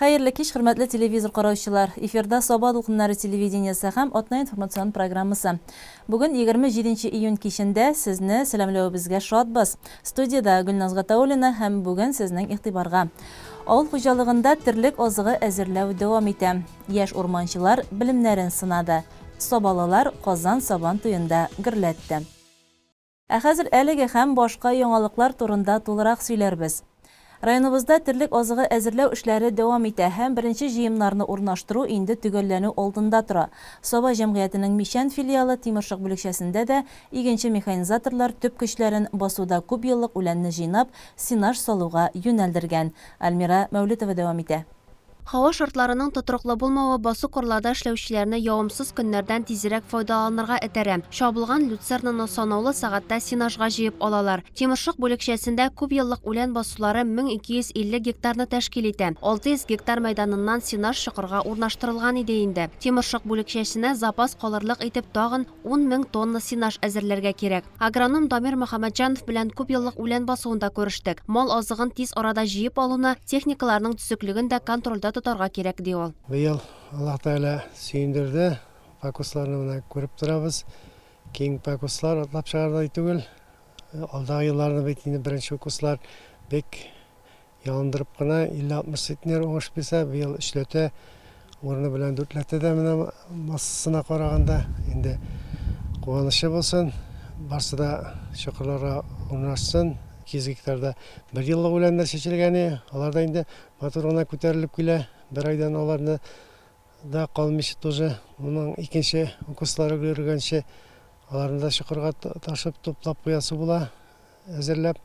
Hayırlı kеш, hürmetli televizor qarawchilar. Efirda Soba Dulqinlari televideniyesi ham Otna informatsion programmasi. Bugun 27 iyun keshinde sizni salamlawibizga shodbiz. Studiyada Gulnaz G'ataulina ham bugun sizning e'tiborga. Avul xo'jaligida tirlik ozig'i әзерләү davom etdi. Yosh o'rmonchilar bilimlarini sinadi. Sobalalar Qozon Soban to'yida gurlatdi. Hozir әлеге ham boshqa yangiliklar turында to'liq сөйләрбез. Rayonimizda tirlik ozig'i әзерләү эшләре davom etә һәм беренче җыемнарны урнаштыру инде төгәлләнү алдында тора. Соба җәмгыятенең Мишән филиалы Тимершык бүлекчәсендә дә игенче механизаторлар төп көчләрен басуда күп еллык үләнне җыйнап, синаж салуга юнәлдергән. Альмира Мәүлитова дәвам итә. Hava şartlarının tuturuqlı bulmağı basu korlarda işlevçilərini yağımsız günlərdən tezirək faydalanırğa etərə. Şabılğan lütsernin sanavlı saatdə sinajğa jiyib alalar. Timurşıq bölükşəsində küp yıllıq ulən basuları 1250 gektarını təşkil etə. 600 gektar meydanından sinaj şıqırğa urnaştırılğan ideyində. Timurşıq bölükşəsinə zapas qalırlıq etib dağın 10.000 tonna sinaj əzirlərgə kerək. Agronom Damir Muhammadjanov bilən küp yıllıq ulən basuunda görüşdük. Mal azığın tez arada jiyib aluna texnikalarının tüsüklügün də kontrolda tutarga kerak diyor. Быйыл Аллах Таала сөйіндірді, пакусларны мына көріп тұрабыз. Кең пакуслар атлап шығардай түгел. Алдағы елларны бетінде бірінші пакуслар бек ялындырып қана 50-60 сетнер оңыш бесе, быйыл үшлөте орны білән дүртләтті дә мына массысына қарағанда. Енді қуанышы болсын, барсы да шықырларға орнашсын. 200 гектарда bir yıllık ölenler seçilgeni, alarda indi motoruna көтеріліп келе, bir aydan оларны da kalmış тоже. Onun ikinci okuslары görгенше, аларны да шықырға ташып топлап қоясы була, әзірләп.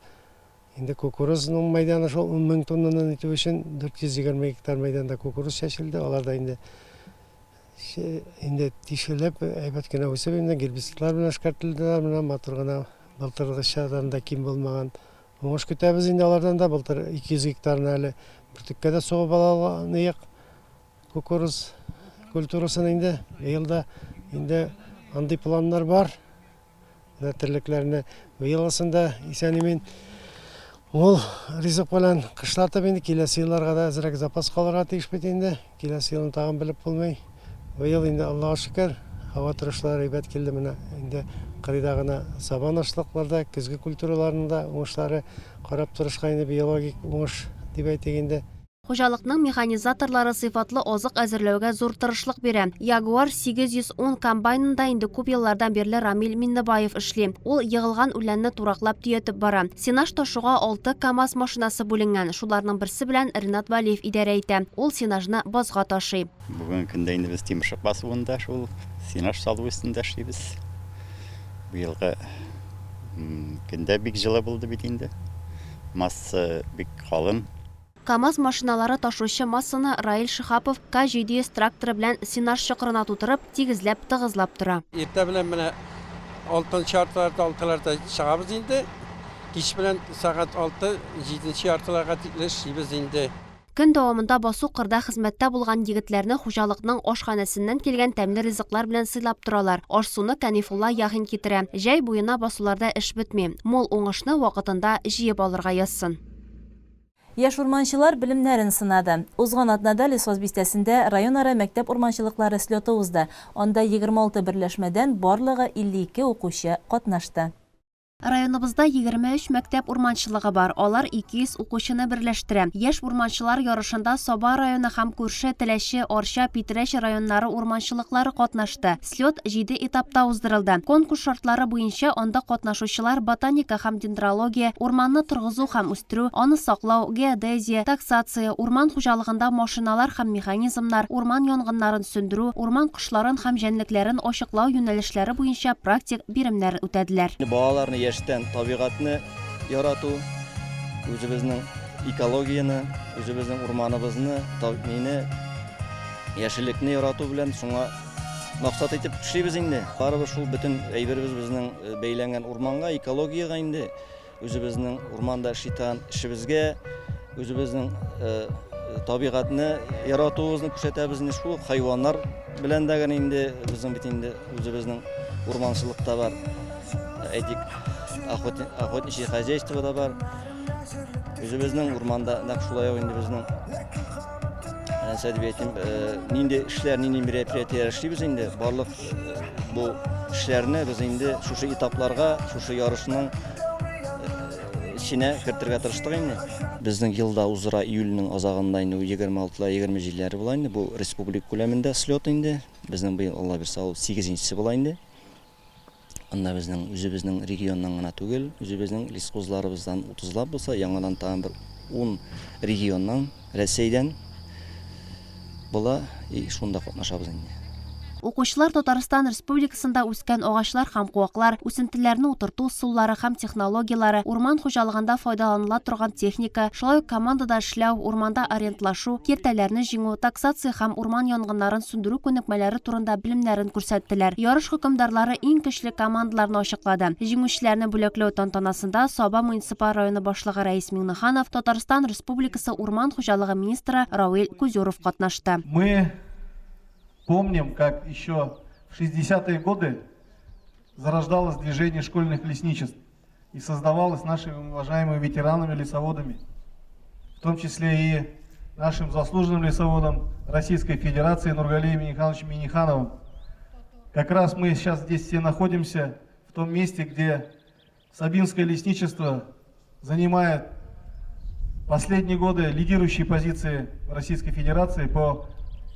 Енді кукурузның майданы шол 10.000 тоннадан ету үшін 420 гектар майданда кукуруз шешілді. Аларда енді тишелеп, әйбәт кенә өсіп, гербицидтар белән эшкәртелделәр, менә моторына былтыргы шадарында ким булмаган оңыш көтәбез инде алардан да. Былтыр 200 гектарны әле бөртеккә дә сугып алганыек кукуруз культурасын инде. Елда инде андый планнар бар. Тирлекләрне еласында исән-имин ул ризык белән кышлатып инде киләсе елларга да әзрәк запас калырга тиеш бит инде. Киләсе елны тагын белеп булмый. Ел инде Аллаһка шөкер, һава торышлары әйбәт килде менә инде. Кырыйдагына сабан ашлыкларда, көзге культураларында уңышлары карап турышка инде биологик уңыш дип әйтегендә. Xo'jalikning mexanizatorlari sifatli oziq әзерләүгә зур тырышлык бирә. Jaguar 810 комбайнында инде күп еллардан бирле Рамил Миннебаев эшли. Ул йыгылган үләнне турактап төятеп бара. Синаж ташуга 6 КАМАЗ машинасы бүленгән. Шуларның берсе белән Ринат Валиев идәрә итә. Ул синажны базга ташый. Бүген көндә инде без Тимершык басуында шул синаж салу өстендә эшлибез. Быелгы көндә бик җылы булды бит инде. Масса бик калын. КАМАЗ машиналары ташучы массаны Раил Шихапов К700 тракторы белән синаж чокырына тутырып, тигезләп, тыгызлап тора. Иртә белән менә 6 яртыларда, 6ларда чыгабыз инде. Кич белән сәгать 6, 7 яртыларга тикле эшлибез инде. Көн дәвамында басу кырда хезмәттә булган егетләрне хуҗалыкның ашханәсеннән килгән тәмле ризыклар белән сыйлап торалар. Аш-суны Канифулла Яхин китерә. Җәй буена басуларда эш бетми. Мол уңышны вакытында җыеп алырга язсын. Яш урманчылар билимнәрен сынады. Узган атнада Лесоз бистәсендә районара мәктәп урманчылыклары слеты узды. Анда 26 берләшмәдән барлыгы 52 укучы катнашты. Районыбызда 23 мәктәп урманчылыгы бар. Алар 200 укучыны берләштерә. Яшь урманчылар ярышында Соба районы һәм күрше Теләче, Арча, Питрәч районнары урманчылыклары катнашты. Слет 7 этапта уздырылды. Конкурс шартлары буенча анда катнашучылар ботаника һәм дендрология, урманны торгызу һәм үстерү, аны саклау, геодезия, таксация, урман хуҗалыгында машиналар һәм механизмнар, урман янгыннарын сөндерү, урман кошларын һәм җәнлекләрен ачыклау юнәлешләре буенча практик биремнәр үтәделәр. Балаларны яшьтән табигатьне ярату, үзебезнең экологияны, үзебезнең урманыбызны, табигатьне, яшеллекне ярату белән шуңа максат итеп эшлибез инде. Барыбыз шул бөтен әйберебез безнең бәйләнгән урманга, экологияга инде, үзебезнең урманда эшләгән эшебезгә, үзебезнең табигатьне яратуыбызны күрсәтәбез инде. Шул хайваннар белән дә инде безнең бит инде үзебезнең урманчылыкта бар. Әйтик, охотничье хозяйство да бар. Үзебезнең урманда нәкъ шулай инде безнең Сәдебиетім, нинде эшләр, нинде мероприятияләр эшлибез инде. Барлык бу эшләрне без инде шушы этапларга, шушы ярышның içine кертергә тырыштык инде. Безнең елда узыра июльнең азагында инде 26-27 була инде. Бу республик күләмендә слет инде. Безнең быел Алла бирсә 8-нчесе була инде. Анда безнең үзебезнең регионнан гына түгел, үзебезнең лесхозларыбыздан 30лап булса, яңадан тагын бер 10 регионнан, Рәсәйдән була, шунда катнашабыз инде. Укучылар Татарстан Республикасында үскән агачлар һәм куаклар, үсентеләрне утырту усуллары һәм технологиялары, урман хуҗалыгында файдаланыла торган техника, шулай ук командада эшләү, урманда арендлашу, киртәләрне җиңү, таксация һәм урман янгыннарын сүндерү күнекмәләре турында белемнәрен күрсәттеләр. Ярыш хөкемдарлары иң көчле командаларны ачыклады. Җиңүчеләрне бүләкләү тантанасында Саба муниципаль районы башлыгы Рәис Миңнеханов, Татарстан Республикасы урман хуҗалыгы министры Рауил Кузюров катнашты. Мы помним, как еще в 60-е годы зарождалось движение школьных лесничеств и создавалось нашими уважаемыми ветеранами-лесоводами, в том числе и нашим заслуженным лесоводом Российской Федерации Нургалием Михайловичем Миннехановым. Как раз мы сейчас здесь все находимся в том месте, где Сабинское лесничество занимает последние годы лидирующие позиции в Российской Федерации по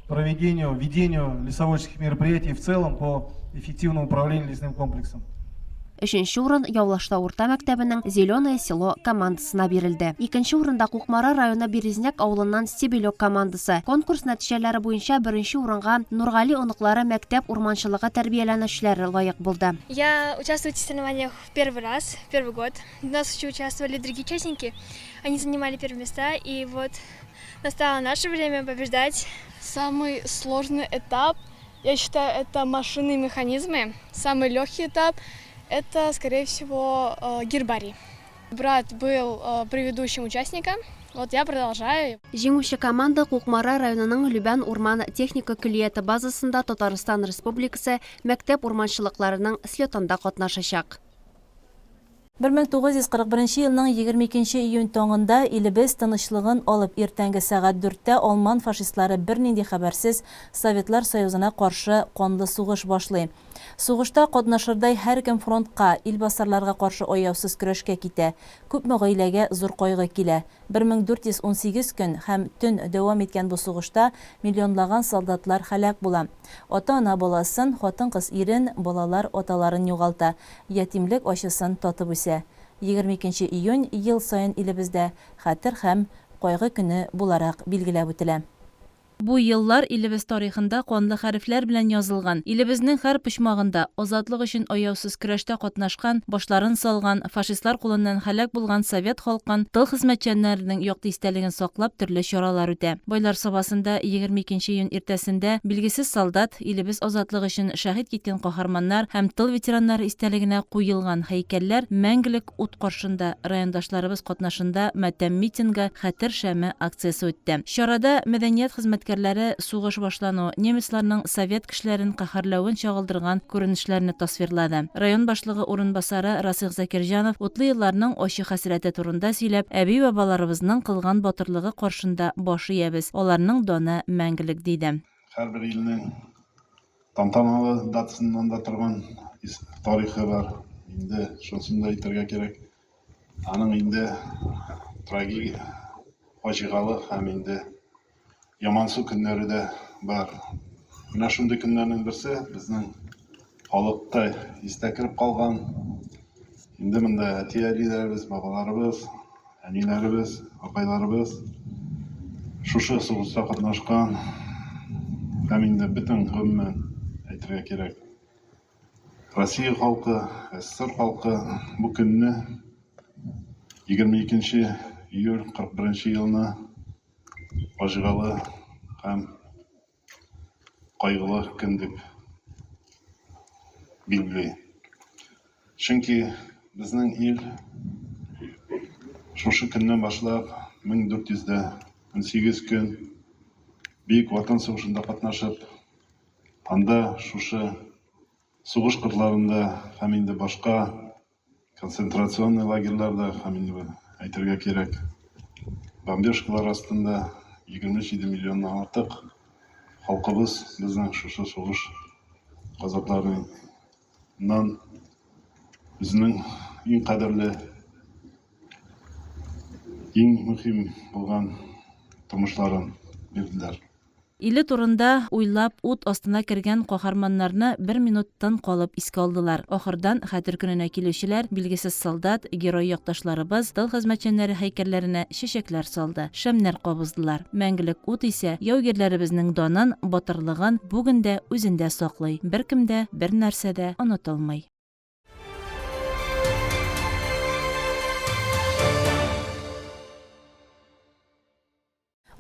ведению лесоводческих мероприятий в целом по эффективному управлению лесным комплексом. Өченче урын Яулашта урта мәктәбенең Зеленое село командасына бирелде. Икенче урында Кукмара районы Березняк авылыннан Стебелек командасы. Конкурс нәтиҗәләре буенча беренче урынга Нургали оныклары мәктәп урманчылыгы тәрбияләнүчеләре лаек булды. Я участвую в соревнованиях в первый год. У нас еще участвовали другие участники. Они занимали первые места, и вот настало наше время побеждать. Самый сложный этап, я считаю, это машины и механизмы. Самый легкий этап – это, скорее всего, гербарий. Брат был предыдущим участником, вот я продолжаю. Җиңүче команда Кукмара районының Любян урман техника көллияте базасында Татарстан Республикасы мәктәп урманчылыкларының слетында катнашачак. 1941 елның 22 июнь таңында илебез тынычлыгын алып иртәнге сәгать 4-тә Алман фашистлары бернинди хәбәрсез Советлар Союзына каршы канлы сугыш башлый. Сугышта катнашырдай һәркем фронтка, илбасарларга каршы аяусыз көрәшкә китә. Күпме гаиләгә зур кайгы килә. 1418 көн һәм төн дәвам иткән бу сугышта миллионлаган солдатлар һәлак була. Ата-ана баласын, хатын-кыз ирен, балалар аталарын югалта. Ятимлек ачысын татып үсә. 22 июнь ел сайын илебездә хәтер һәм кайгы көне буларак билгеләп үтелә. Бу еллар илебез тарихында канлы хәрефләр белән язылган. Илебезнең һәр почмагында азатлык өчен аяусыз көрәштә катнашкан, башларын салган, фашистлар кулыннан һәлак булган совет халкын, тыл хезмәтчәннәренең якты истәлеген саклап төрле чаралар үтә. Байлар сабасында 22 июнь иртәсендә билгесез солдат, илебез азатлык өчен шәһид киткән каһарманнар һәм тыл ветераннары истәлегенә куелган һәйкәлләр мәңгелек ут каршында райондашларыбыз катнашында матәм митинга хәтер шәме акциясе үтте. Чарада мәдәният хезмәткәрләре сугыш башлану, немецларның совет кешеләрен каһарлавын чагылдырган күренешләрне тасвирлады. Район башлыгы урынбасары Расих Закирҗанов утлы елларның ачы хәсрәте турында сөйләп, әби-бабаларыбызның кылган батырлыгы каршында баш иябез. Аларның даны мәңгелек диде. Һәрбер илнең тантаналы датасыннан да торган тарихы бар. Инде шунысын да әйтергә кирәк. Аның инде трагик фаҗигале һәм инде ямансу көннәре дә бар. Менә шундый көннәрнең берсе безнең халыкта истә кирип калган. Инде монда әти-әниләребез, бабаларыбыз, әниләребез, апайларыбыз шушы сугышта катнашкан. Һәм инде бөтен гомумән әйтергә кирәк. Россия халкы, СССР халкы бу көнне 22 июль 41 елны фаҗигале һәм кайгылы көн дип билгели. Чөнки безнең ил шушы көннән башлап 1418 көн Бөек Ватан сугышында катнашып, анда шушы сугыш кырларында һәм инде башка концентрационный лагерьларда һәм инде әйтергә кирәк, бомбежкалар астында 27 миллионнан артық халқыбыз біздің шушы соғыш қазапларынан біздің ең қадірлі, ең мұхим болған тұрмышларын берділер. Иле турында уйлап ут астына кергән каһарманнарны 1 минуттан калып искә алдылар. Ахырдан хәтер көненә килүчеләр, билгесез солдат, герой якташларыбыз тыл хезмәтчәннәре һәйкәлләренә чәчәкләр салды, шәмнәр кабыздылар. Мәңгелек ут исә яугирләребезнең данын, батырлыгын бүген дә үзендә саклый. Беркем дә бер нәрсә дә онытылмый.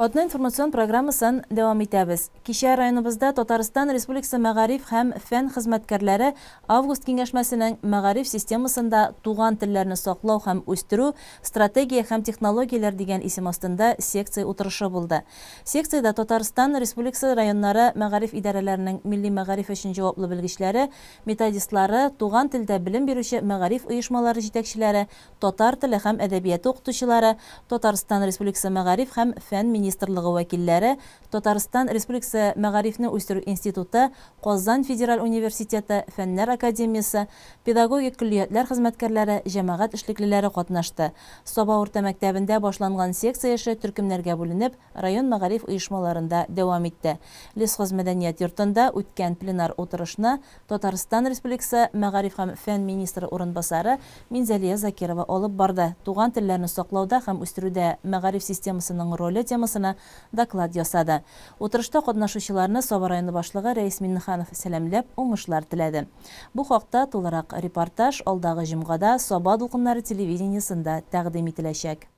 Одна информацион программасын дәвам итәбез. Кичә районыбызда Татарстан Республикасы мәгариф һәм фән хезмәткәрләре август киңәшмәсенең мәгариф системасында туган телләрне саклау һәм үстерү, стратегия һәм технологияләр дигән исем астында секция утырышы булды. Секциядә Татарстан Республикасы районнары мәгариф идарәләренең милли мәгариф өчен җаваплы белгечләре, методистлары, туган телдә белем бирүче мәгариф оешмалары җитәкчеләре, татар теле һәм әдәбияты укытучылары, Татарстан Республикасы мәгариф һәм фән министрлыгы вәкилләре, Татарстан Республикасы мәгарифне үстерү институты, Казан Федераль университеты, Фәннәр академиясе, педагогик көллиятләр хезмәткәрләре, җәмәгать эшлеклеләре катнашты. Саба урта мәктәбендә башланган секция эше төркемнәргә бүленеп, район мәгариф оешмаларында дәвам итте. Лесхоз мәдәният йортында үткән пленар утырышны Татарстан Республикасы мәгариф һәм фән министры урынбасары Минзәлия Закирова алып барды. Туган телләрне саклауда һәм үстерүдә мәгариф системасының роле темасына доклад ясады. Утырышта катнашучыларны Саба районы башлыгы Рәис Миннеханов сәламләп, уңышлар теләде. Бу хакта тулырак репортаж алдагы җомгада Саба дулкыннары телевидениесында тәкъдим ителәчәк.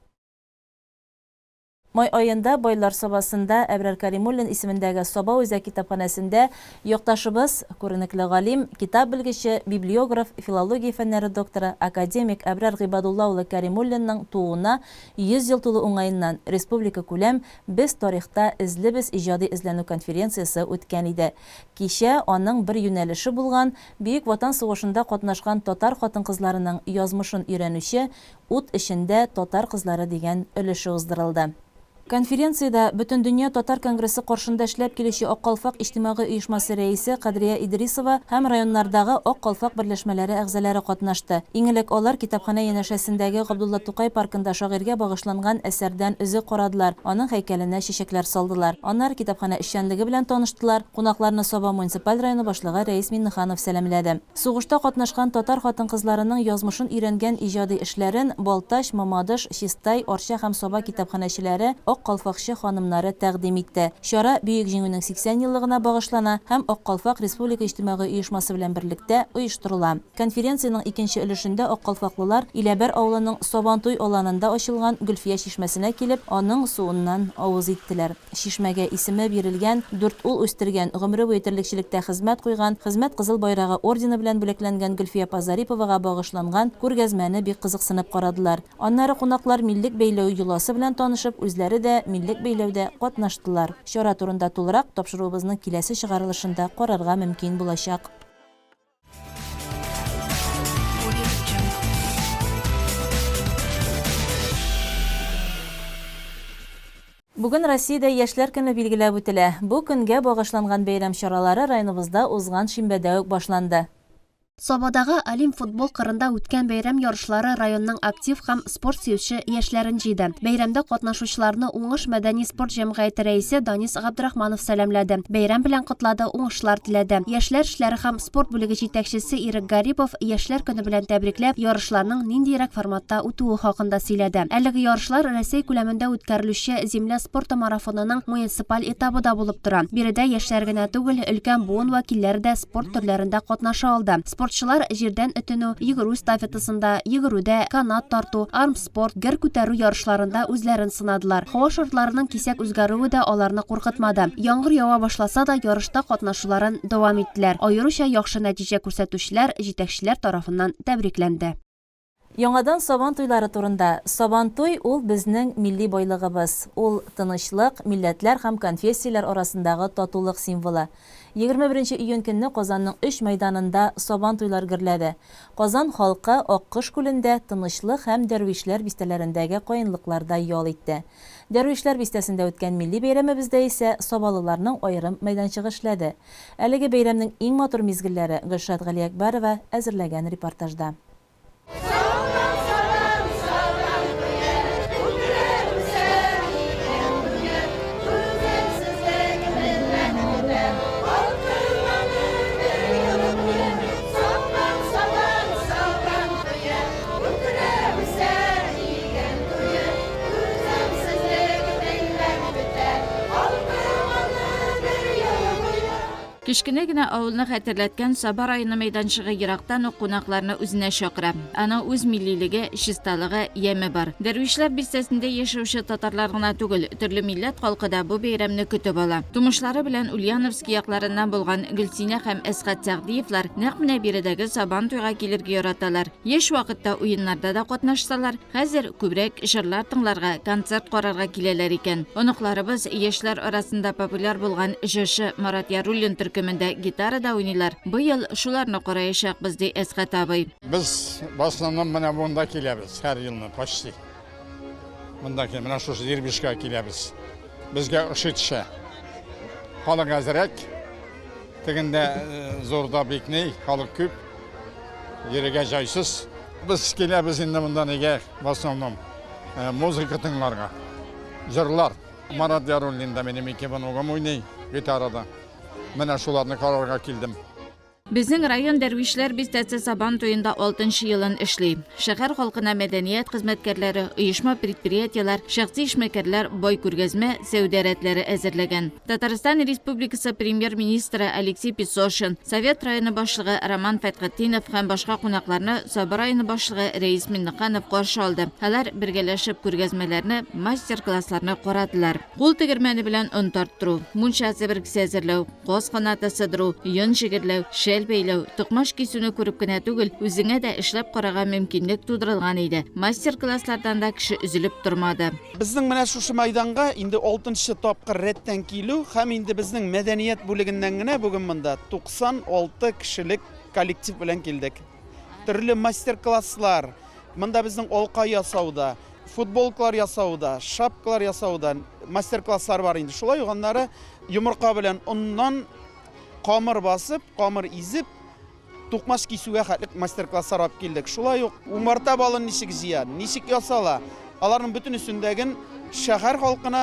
Май айында Байлар Сабасында Әбрәр Кәримуллин исемендәге Саба үзәк китапханәсендә якташыбыз, күренекле галим, китап белгече, библиограф, филология фәннәре докторы, академик Әбрәр Гыйбадулла улы Кәримуллинның тууына 100 ел тулу уңаеннан республика күләм без тарихта излебез иҗади эзләнү конференциясе үткән иде. Кичә аның бер юнәлеше булган Бөек Ватан сугышында катнашкан татар хатын-кызларының язмышын өйрәнүче ут эчендә татар кызлары дигән өлеше уздырылды. Конференцияда Бөтен дөнья татар конгрессы каршында эшләп килүче Ак калфак иҗтимагый оешмасы рәисе Кадрия Идрисова һәм районнардагы Ак калфак берләшмәләре әгъзалары катнашты. Иң элек алар китапханә янәшәсендәге Габдулла Тукай паркында шагыйрьгә багышланган әсәрдән үзе карадылар. Аның һәйкәленә чәчәкләр салдылар. Аннары китапханә эшчәнлеге белән таныштылар. Кунакларны Саба муниципаль районы башлыгы Рәис Миннеханов сәламләде. Сугышта катнашкан татар хатын-кызларының язмышын өйрәнгән иҗади эшләрен Балташ, Мамадыш, Чистай, Арча һәм Саба китапханәчеләре Ак калфакчы ханымнары тәкъдим итте. Чара Бөек җиңүнең 80 еллыгына багышлана һәм Ак калфак республика иҗтимагый оешмасы белән берлектә оештырыла. Конференциянең икенче өлешендә Ак калфаклылар Иләбәр авылының Сабантуй аланында ачылган Гөлфия чишмәсенә килеп, аның суыннан авыз иттеләр. Чишмәгә исеме бирелгән, 4 ул үстергән, гомере буе терлекчелектә хезмәт куйган, хезмәт кызыл байрагы ордены белән бүләкләнгән Гөлфия Пазариповага багышланган күргәзмәне бик кызыксынып карадылар. Аннары кунаклар миллек бәйләү юласы белән танышып, үзләре дә миллек бәйләүдә катнаштылар. Чара турында тулырак тапшыруыбызның киләсе чыгарылышында карарга мөмкин булачак. Бүген Россиядә яшьләр көне билгеләп үтелә. Бу көнгә багышланган бәйрәм чаралары районыбызда узган шимбәдә үк башланды. Сабадагы Алим футбол кырында үткән бәйрәм ярышлары районның актив һәм спорт сөюче яшьләрен җыйды. Бәйрәмдә катнашучыларны уңыш мәдәни спорт җәмгыяте рәисе Данис Габдрахманов сәламләде. Бәйрәм белән котлады, уңышлар теләде. Яшьләр эшләре һәм спорт бүлеге җитәкчесе Ирек Гарипов яшьләр көне белән тәбрикләп, ярышларның ниндирәк форматта үтүе хакында сөйләде. Әлеге ярышлар Россия күләмендә үткәрелүче земля спорты марафонының муниципаль этабында булып тора. Биредә яшьләр генә түгел, өлкән буын вәкилләре дә спорт төрләрендә катнаша алды. Спортчылар җирдән өтенү, йөгерү стафетасында, йөгерүдә, канат тарту, армспорт, гер күтәрү ярышларында үзләрен сынадылар. Һава шартларының кисәк үзгәрүе дә аларны куркытмады. Яңгыр ява башласа да ярышта катнашуларын дәвам иттеләр. Аеруча яхшы нәтиҗә күрсәтүчеләр җитәкчеләр тарафыннан тәбрикләнде. Яңадан Сабан туйлары турында. Сабан туй ул безнең милли байлыгыбыз. Ул тынычлык, милләтләр һәм конфессияләр арасындагы татулык символы. 21 июнь көнне Казанның 3 мәйданында Сабан туйлар гөрләде. Казан халкы Аккош күлендә тынычлык һәм дәрвишләр бистәләрендәге каенлыкларда ял итте. Дәрвишләр бистәсендә үткән милли бәйрәмебездә исә Сабалыларның аерым мәйданчыгы эшләде. Әлеге бәйрәмнең иң матур мизгелләре Гөлшат Галиәкбәрова әзерләгән репортажда. Кичкенә генә авылны хәтерләткән Саба районы мәйданчыгы ерактан ук кунакларны үзенә чакыра. Аның үз миллилеге, чисталыгы, яме бар. Дәрвишләр бистәсендә яшәүче татарлар гына түгел, төрле милләт халкы да бу бәйрәмне көтеп ала. Тумышлары белән Ульяновский якларыннан булган Гөлсинә һәм Әсгать Сәгъдиевлар нәкъ менә биредәге Сабан туйга килергә яраталар. Яшь вакытта уеннарда да катнашсалар, хәзер күбрәк җырлар тыңларга, концерт карарга киләләр икән. Оныкларыбыз яшьләр арасында популяр булган җырчы Марат Яруллин төркемендә гитарада уйныйлар. Быел шуларны караячакбыз ди Әсгать абый. Biz başlandan менә монда киләбез һәр елны почти. Монда менә шушы Дербишкә киләбез. Безгә ошый төшә. Халык әзрәк. Тегендә зорда бикней, халык күп. Йөрергә җайсыз. Без киләбез инде монда нигә başlandan музыка тыңларга. Җырлар. Марат Яруллин да минем икән уйный гитарада. Менә шуларны карарга килдем. Безнең район дәрвишләр бистәсе Сабан туенда 6-нчы елын эшли. Шәһәр халкына мәдәният хезмәткәрләре, оешма предприятиеләр, шәхси эшмәкәрләр бай күргәзмә, сәүдә рәтләре әзерләгән. Татарстан Республикасы премьер-министры Алексей Песошин, Совет районы башлыгы Роман Фәтхетдинов һәм башка кунакларны Саба районы башлыгы Рәис Миннеханов каршы алды. Алар бергәләшеп күргәзмәләрне, мастер-классларны карадылар. Кул тегермәне белән он тарттыру, мунча себеркесе әзерләү, каз канаты сыдыру, йон җигерләү, бәйләү, тукмаш кисүне күреп кенә түгел, үзеңә дә эшләп карарга мөмкинлек тудырылган иде. Мастер-класслардан да кеше üzülеп тормады. Безнең менә шушы мәйданга инде 6-нчы тапкыр рәттән килү һәм инде безнең мәдәният бүлегеннән генә бүген монда 96 кешелек коллектив белән килдек. Төрле мастер-класслар, монда безнең алка ясауда, футболкалар ясауда, шапкалар ясауда мастер-класслар бар инде. Шулай уганнары йомырка белән оннан камыр басып, камыр изеп, тукмаш кисүгә хәтлек мастер-класслар алып килдек. Шулай ук умарта балын ничек җыя, ничек ясала, аларның бөтен өстендәген шәһәр халкына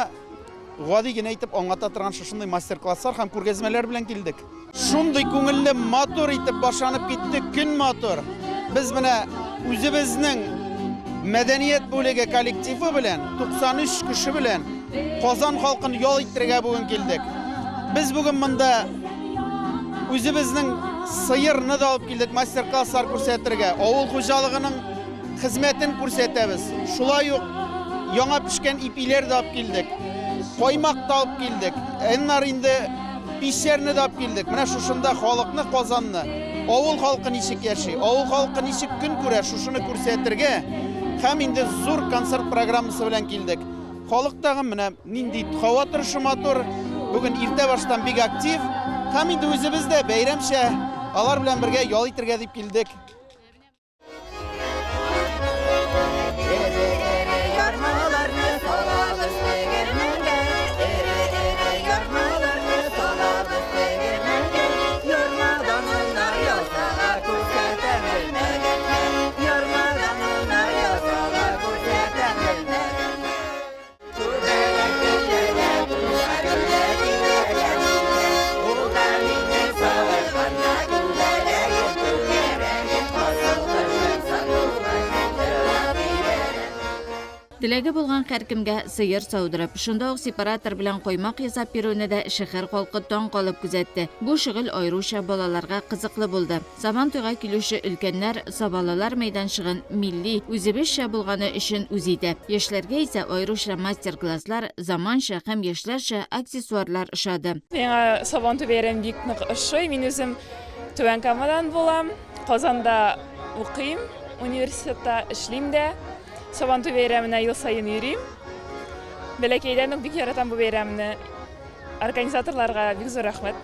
гади генә итеп аңлата торган шушындай мастер-класслар һәм күргәзмәләр белән килдек. Шундый күңелле матур итеп башланып китте, көн матур. Без менә үзебезнең мәдәният бүлеге коллективы белән 93 кеше белән Казан халкын ял иттерергә бүген килдек. Без бүген монда үзебезнең сыерны да алып килдек, мастер-класслар күрсәтергә, авыл хуҗалыгының хезмәтен күрсәтәбез. Шулай ук яңа пешкән ипиләр дә алып килдек, каймак та алып килдек, эннар инде пишәрне дә алып килдек. Менә шушында халыкны, Казанны, авыл халкы ничек яши, авыл халкы ничек көн күрә, шушыны күрсәтергә һәм инде зур концерт программасы белән килдек. Халык тагын менә нинди һава торышы матур, бүген иртә баштан бик актив. Һәм инде үзебез дә бәйрәмчә алар белән бергә ял итәргә дип килдек. Теләге булган һәркемгә сыер саудырып, шунда ук сепаратор белән коймак ясап бирүне дә шәһәр халкы таң калып күзәтте. Бу шөгыль айрыуча балаларга кызыклы булды. Сабан туйга килүче өлкәннәр Сабалалар мәйданчыгын милли, үзебезчә булганы өчен үз итә. Яшьләргә исә айрыуча мастер-класслар, заманча һәм яшьләрчә аксессуарлар ошады. Миңа Сабан туй бәйрәме бик ошый. Мин үзем Түбән Камадан булам. Казанда укыйм. университетта эшлим дә. Сабантуй бәйрәменә ел сайын йөрим. Бәләкәйдән үк бик яратам бу бәйрәмне. Организаторларга бик зур рәхмәт.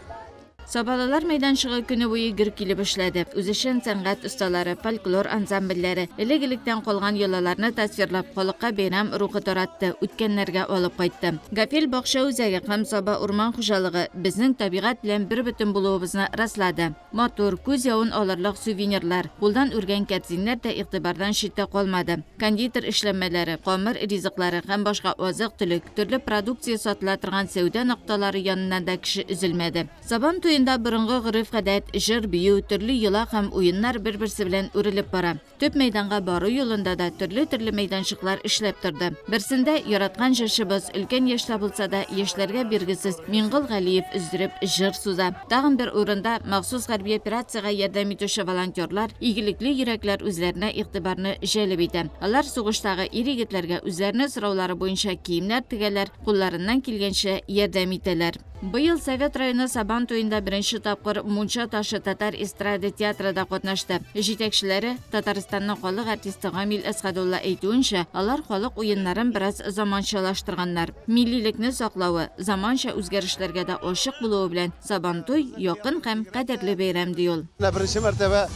Sabahlılar meydançığı günü boyu gür kilip işledi. Üzüşen sənqət ustaları, folklor ansambelleri, elegilikten kolgan yolalarını tasvirlap, xalqqa beyram ruhu toratdı, ütkənlərə olub qaytdı. Gafil Bakşa üzəgi hem sabah urman xoşalığı bizning tabiat bilen bir bütün buluğumuzni rastladı. Motor, көз yavun alırlıq suvenirlar, қолдан үрген kətzinlər də iqtibardan şitdə qalmadı. Konditor işlenmeleri, qamır rizikleri, hem başqa azıq tülük, türlü produksiya satılatırğan sevda noktaları yanından da kişi üzülmedi. Saban toyunda bırınğı gırıf qadat, jır biyu, türlü yıla hem oyunlar bir-birsi bilen urilip bara. Töp meydanğa barı yolunda da türlü meydanşıklar işlep turdu. Birsinde yaratgan jırşыбыз ülken yaşta bulsa da yaşlarga birgisiz Mingıl Galiyev üzdürüp jır suza. Dağın bir uğrunda maxsus harbiy operatsiyaga yardım etуші волонтерlar, iyilikli yürekler üzerine iktibarını jelib etdi. Alar soğuştagı iri yigitlerge üzerine sıravları boyunca kiyimler tigeler, kullarından kelgençe yardım etdiler. Bu yıl Sovet rayonu Saban toyunda birinci tapqır Muncha taşı Tatar estrada teatrida qatnaşdı. Jetekçileri Tataristanның xalq artisti Gamil Asqadulla aytуынша, alar xalq oyunların biraz zamançalaştırganlar. Millilikni saqlağı, zamança o'zgarishlarga da oşiq buluğu bilen Saban toy yaqin hem qadrli bayram deyil. Birinchi martaba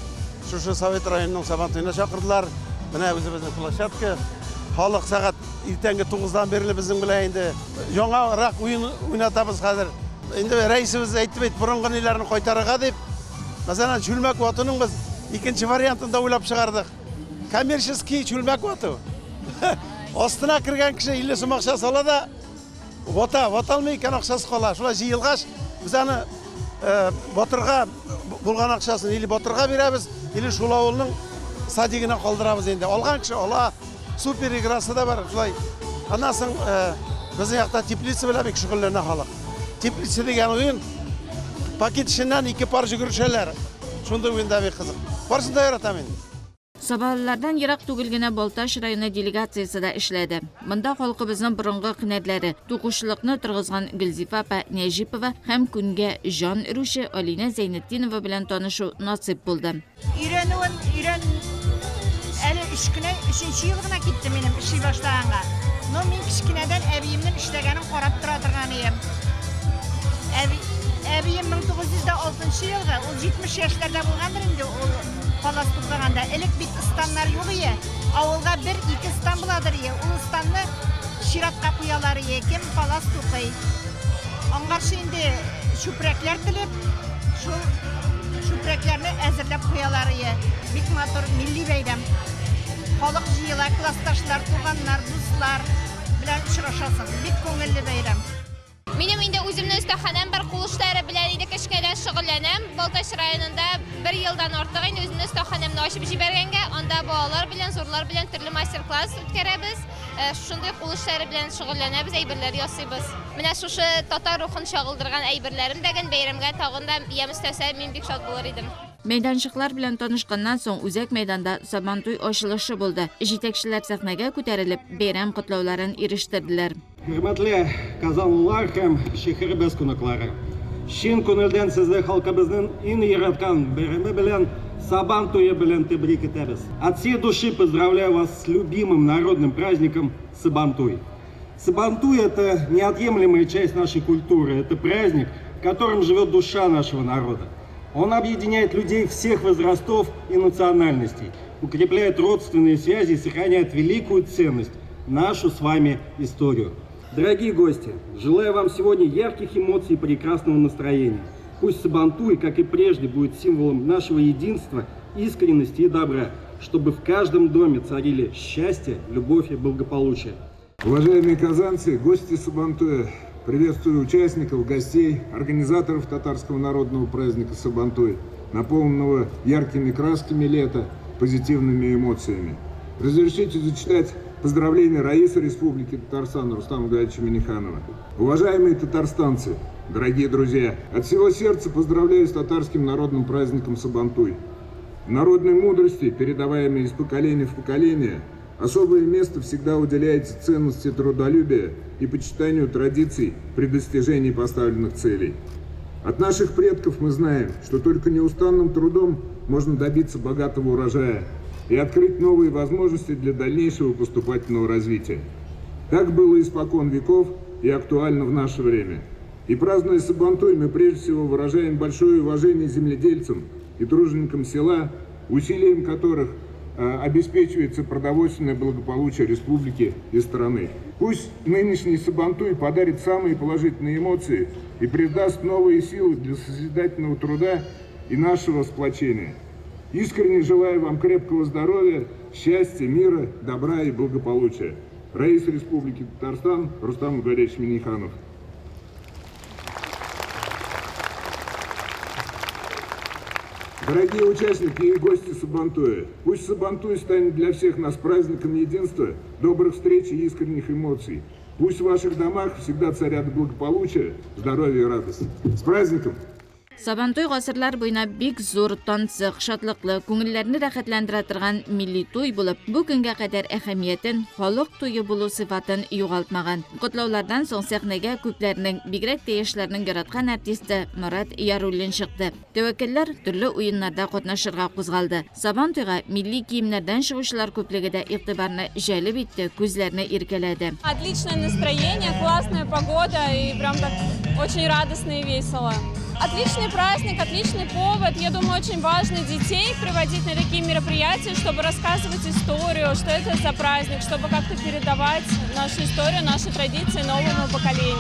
shu Sovet rayonining Saban toyuna chaqirdilar. Mana o'zimizning plashatka. Xalq saat ertangi 9dan beri bizning bilan endi yangiroq o'yin o'ynatamiz hozir. Endi raisimiz aytib burungi nelarni qaytarga deb. Masalan, chulmak otining biz ikkinchi variantini o'ylab chiqardik. Kommersiyaskiy chulmak oti. Ostına kirgan kishi 50 so'm ақша soladi. O'tolmay ekan ақшасы qoladi. Shular jiyilg'ash bizani Botirga bo'lgan ақшасын или Botirga beramiz, или shu ovulning sadigini qoldiramiz endi. Olgan kishi ola super igrasi da var. Şulay. Ondan so'ng bizning yoqda teplitsa bilan bir shug'ullanadi xalq. Teplitsa degan o'yin paket ishidan 2 par yugurishlar. Shunda o'yinda bir qiziq. Borisini yarataman. Sabahlılardan yirak tugilgine Boltaş rayonu delegatsiyasi da işledi. Bunda xalqımızın burunғы qinadları, to'quşliqni turg'izgan Gulzifa apa Nejipova hem kunga jon uruşi Alina Zeynetdinova bilan tanışu nasip bo'ldi. Әлі 3 күні 3-ші yılına gittim benim işi başlağanға. Но мен кішкенеден әбиемнің іштегенін қарап тұра тұрған ем. Әбием 1906 yılғы, ол 70 yaşlarda болғандыр енді ол палас тұлғағанда. Әлік бит ыстанлар жоқ ие. Ауылға 1-2 ыстан бұладыр ие. Ол ыстанны ширатқа қуялары екен палас тұлғай. Аңғаршы енді шүпірәклер тіліп, şüpreklerini әзірлеп қоялары ие. Бик матур milli бәйрәм. Халық жиыла, классташлар, туғаннар, дуслар белән очрашасың. Бик күңелле бәйрәм. Минем инде үземнең остаханам бар кул эшләре белән инде кешкәдән шөгыльләнәм. Балтач районында 1 елдан артык инде үземнең остаханамны ачып җибәргәнгә, анда балалар белән, зурлар белән төрле мастер-класс үткәрәбез. Шундый кул эшләре белән шөгыльләнәбез, әйберләр ясыйбыз. Менә шушы татар рухын чагылдырган әйберләрем дәгән бәйрәмгә тагын да ямыстаса мин бик шат булыр идем. Meydançıqlar bilen tanışqandan soң Үзәк meydanda Sabantoy açılışı buldu. Жетекчилер сәхнәгә күтәрелеп, бәйрәм котлауларын ирештирделәр. Хөрмәтле казанлылар һәм шәһәребез кунаклары. Чын күңелдән сезне халкыбызның иң яраткан бәйрәме белән Сабантуе белән тәбрик итәбез. От всей души поздравляю вас с любимым народным праздником Сабантуй. Сабантуй – это неотъемлемая часть нашей культуры. Это праздник, в котором живет душа нашего народа. Он объединяет людей всех возрастов и национальностей, укрепляет родственные связи и сохраняет великую ценность – нашу с вами историю. Дорогие гости, желаю вам сегодня ярких эмоций и прекрасного настроения. Пусть Сабантуй, как и прежде, будет символом нашего единства, искренности и добра, чтобы в каждом доме царили счастье, любовь и благополучие. Уважаемые казанцы, гости Сабантуя, приветствую участников, гостей, организаторов татарского народного праздника Сабантуй, наполненного яркими красками лета, позитивными эмоциями. Разрешите зачитать поздравления Раисы Республики Татарстан Рустама Гайдовича Миниханова. Уважаемые татарстанцы, дорогие друзья, от всего сердца поздравляю с татарским народным праздником Сабантуй. В народной мудрости, передаваемой из поколения в поколение, особое место всегда уделяется ценности трудолюбия и почитанию традиций при достижении поставленных целей. От наших предков мы знаем, что только неустанным трудом можно добиться богатого урожая. и открыть новые возможности для дальнейшего поступательного развития. Так было испокон веков и актуально в наше время. И празднуя Сабантуй, мы прежде всего выражаем большое уважение земледельцам и труженикам села, усилием которых обеспечивается продовольственное благополучие республики и страны. Пусть нынешний Сабантуй подарит самые положительные эмоции и придаст новые силы для созидательного труда и нашего сплочения. Искренне желаю вам крепкого здоровья, счастья, мира, добра и благополучия. Раис Республики Татарстан Рустам Мугарович Миниханов. Дорогие участники и гости Сабантуя, пусть Сабантуй станет для всех нас праздником единства, добрых встреч и искренних эмоций. Пусть в ваших домах всегда царят благополучие, здоровье и радость. С праздником! Сабантуй гасырлар буена бик зур, тансык, шатлыклы, күңелләрне рәхәтләндерә торган милли туй булып, бу көнгә кадәр әһәмиятен, халык туйы булу сыйфатын югалтмаган. Котлаулардан соң сәхнәгә күпләрнең, бигрәк тә яшьләрнең яраткан артисты Мурат Яруллин чыкты. Тәвәккәлләр төрле уеннарда катнашырга кузгалды. Сабантуйга милли киемнәрдән чыгучылар күплеге дә игътибарны җәлеп итте, күзләрне иркәләде. Отличное настроение, классная погода и прям так очень радостно и весело. Отличный праздник, отличный повод. Я думаю, очень важно детей приводить на такие мероприятия, чтобы рассказывать историю, что это за праздник, чтобы как-то передавать нашу историю, наши традиции новому поколению.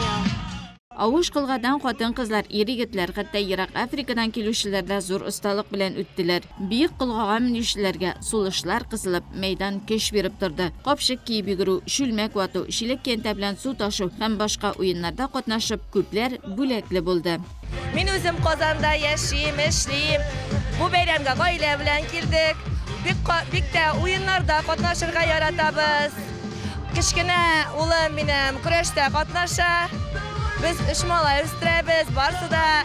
Авыш кылгадан хатын-кызлар, ир-егетләр, хәтта ерак Африкадан килүчеләр дә зур осталык белән үттеләр. Биек кылгага минүчеләргә сулышлар кысылып, мәйдан көч биреп торды. Капшык киеп йөгерү, шүлмәк вату, шилек кәнтә белән су ташу һәм башка уеннарда катнашып, күпләр бүләкле булды. Мин үзем Казанда яшим, эшлим. Бу бәйрәмгә гаилә белән килдек. Бик тә уеннарда катнашырга яратабыз. Кичкенә улым минем көрәштә катнаша. Biz 3 малай үстерәбез, барысы да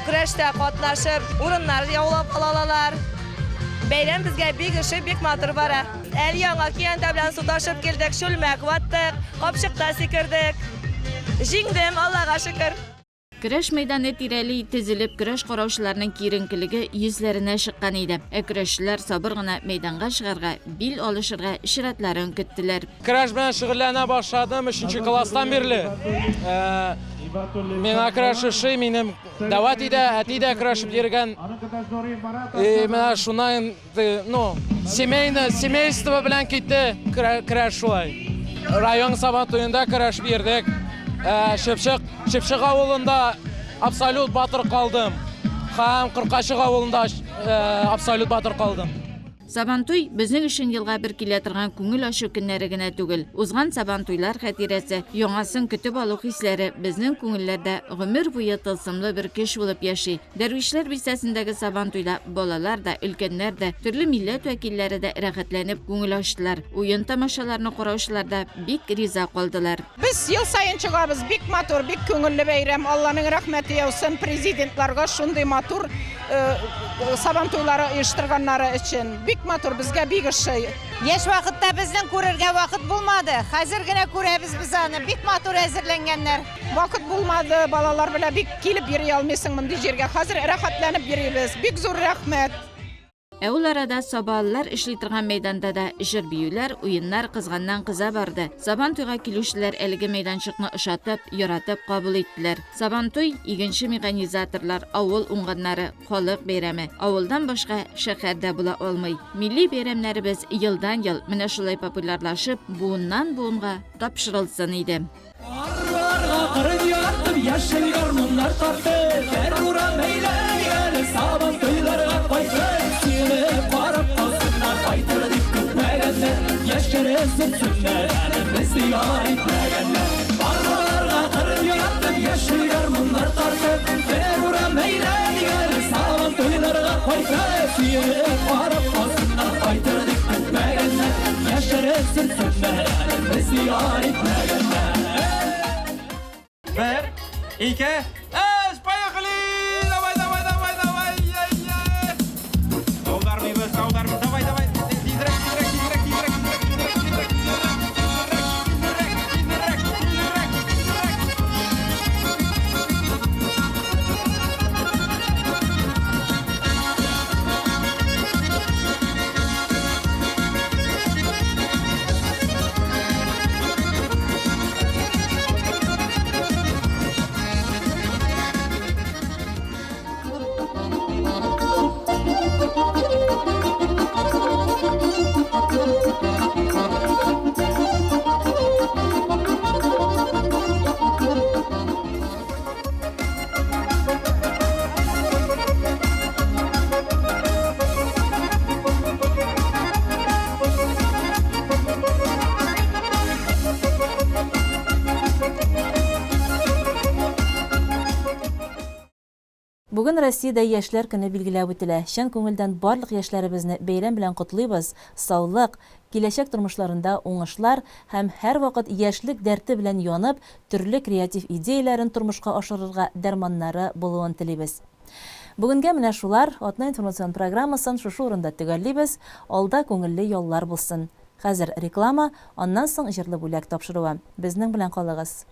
көрәштә катнашып, урыннар яулап алалар. Бәйрәм безгә бик эше, бик матур бара. Әле яңа киянтә белән суташып килдек, шүлмәк ваттык, капчыкта сикердек. Җиңдем, Аллага шөкер. Көрәш мәйданы тирәли тезелеп, көрәш караучыларның киеренкелеге йөзләренә чыккан иде. Көрәшчеләр сабыр гына мәйданга чыгарга, бил алышырга чиратларын көттеләр. Көрәш белән шөгыльләнә башладым 3нче класстан бирле. Миңа көрәшүше минем дәват иде, әти дә көрәшеп йөргән. Менә шуннан, семейство белән китте көрәш шулай. Район Сабантуенда көрәшеп йөрдек. Шепшек авылында абсолют батыр калдым. Һәм Кыркачык авылында абсолют батыр калдым. Сабантуй безнең өчен елга бер килә торган күңел ачу көннәре генә түгел. Узган Сабантуйлар хатирәсе, яңасын көтеп алу хисләре безнең күңелләрдә гомер буе тылсымлы бер көч булып яши. Дәрвишләр бистәсендәге Сабантуйда балалар да, өлкәннәр дә, төрле милләт вәкилләре дә рәхәтләнеп күңел ачтылар. Уен тамашаларны караучылар да бик риза калдылар. Без ел сайын чыгабыз, бик матур, бик күңелле бәйрәм. Алланың рәхмәте яусын президентларга шундый матур Сабантуйлары оештырганнары өчен. Бик матур, безгә бик ошый. Яшь вакытта безнең күрергә вакыт булмады. Хәзер генә күрәбез без аны. Бик матур әзерләнгәннәр. Вакыт булмады, балалар белән бик килеп йөри алмыйсың мондый җиргә. Хәзер рәхәтләнеп йөрибез. Бик зур рәхмәт. Ул арада сабаллар эшли торган мәйданда да җыр биюләр, уеннар кызганнан кыза барды. Сабантуйга килүчеләр әлеге мәйданчыкны ошатып, яратып кабул иттеләр. Сабантуй игенче механизаторлар, авыл уңганнары, халык бәйрәме. Авылдан башка шәһәрдә була алмый. Милли бәйрәмнәребез елдан ел менә шулай популярлашып, буыннан буынга тапшырылсын иде. Bir, iki, üç, поехали! Давай, давай, давай, давай! Каудармыйбыз, каудармыйбыз, давай, давай! Тизрәк, тизрәк, тизрәк, тизрәк, тизрәк, тизрәк, Бүген Россиядә яшьләр көне билгеләп үтелә. Чын күңелдән барлык яшьләребезне бәйрәм белән котлыйбыз. Саулык, киләчәк тормышларында уңышлар һәм һәр вакыт яшьлек дәрте белән янып, төрле креатив идеяләрен тормышка ашырырга дәрманнары булуын телибез. Бүгенгә менә шулар, Атна информацион программасын шушы урында төгәллибез. Алда күңелле яллар булсын. Хәзер реклама, аннан соң җырлы бүләк тапшыруы. Безнең белән калыгыз.